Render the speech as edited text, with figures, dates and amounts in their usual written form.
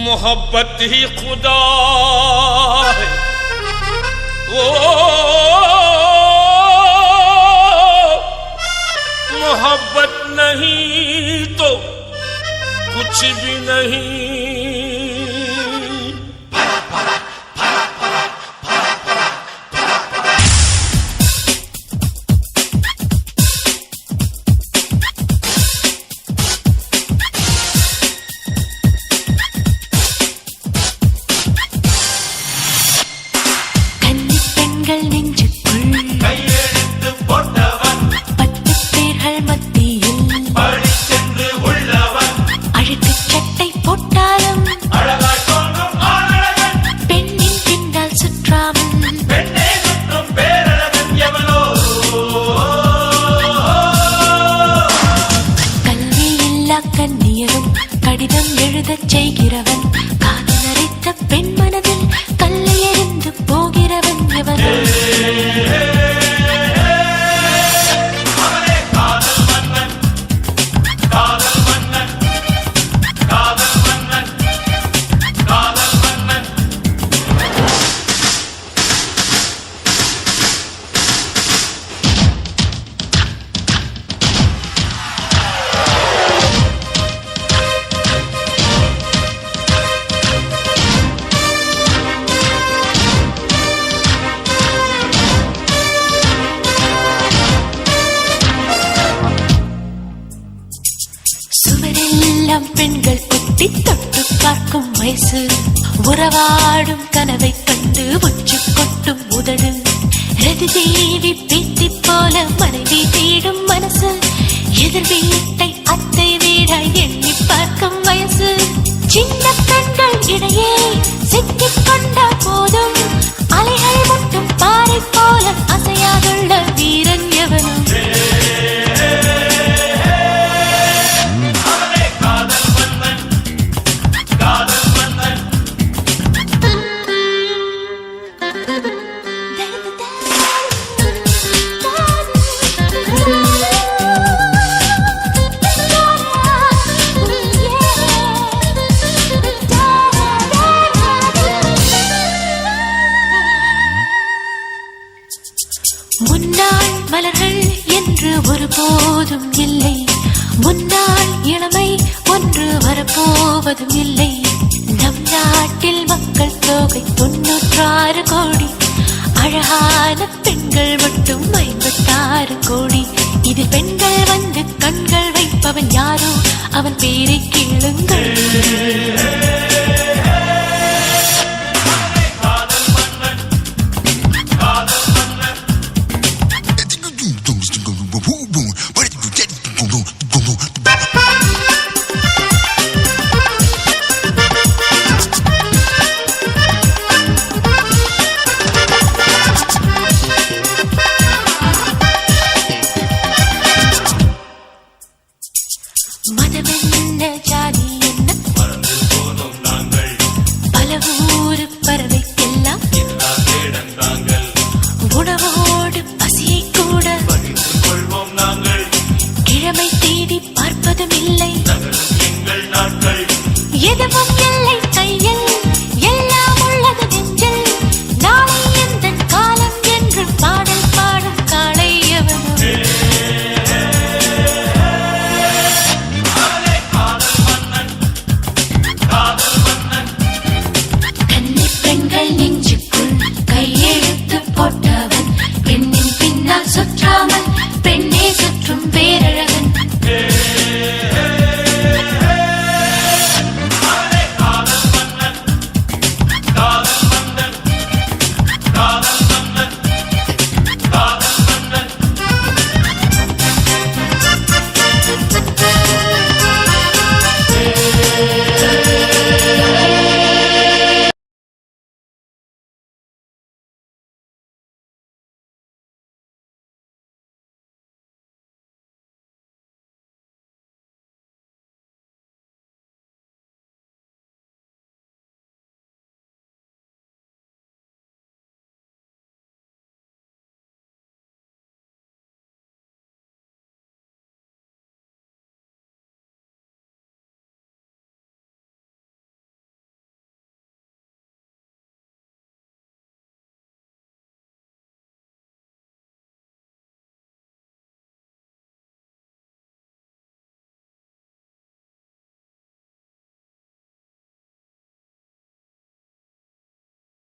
मोहब्बत ही खुदा है। ओ मोहब्बत नहीं तो कुछ भी नहीं। கண்ணியரும் கடிதம் எழுதச் செய்கிறவன் காதல் அரைத்த பெண் மனதில் கல்லை எறிந்து போகிறவன் எவனோ சுவரெல்லாம் பெண்கள் கொட்டி தொட்டு பார்க்கும் வயசு உறவாடும் கனவை கண்டு உச்சு கொட்டும் உதடு ரதி தேவி பேத்தி போல மனைவி தேடும் மனசு எதிர் வீட்டை அத்தை வீட எண்ணி பார்க்கும் வயசு சின்ன கண்கள் இடையே சிக்கிக் கொண்ட போதும் அலைகள் மட்டும் பாறை போல அசையாதுள்ள வீரன் எவனும் முன்னாள் மலர்கள் என்று ஒருபோதும் இல்லை, முன்னாள் இளமை ஒன்று வரப்போவதும் இல்லை. நம் நாட்டில் மக்கள் தொகை 96 கோடி, அழகான பெண்கள் மட்டும் 56 கோடி. இது பெண்கள் வந்து கண்கள் வைப்பவன் யாரோ அவன் பேரை கேளுங்கள். மதமென்ன ஜாதி என்ன மறந்து போனோம் நாங்கள், பல ஊரு பறவைக்கெல்லாம் உணவோடு பசியை கூட பகிர்ந்து கொள்வோம் நாங்கள். கிழமை தேடி பார்ப்பதும் இல்லை எங்கள் நாட்கள், எதுவும்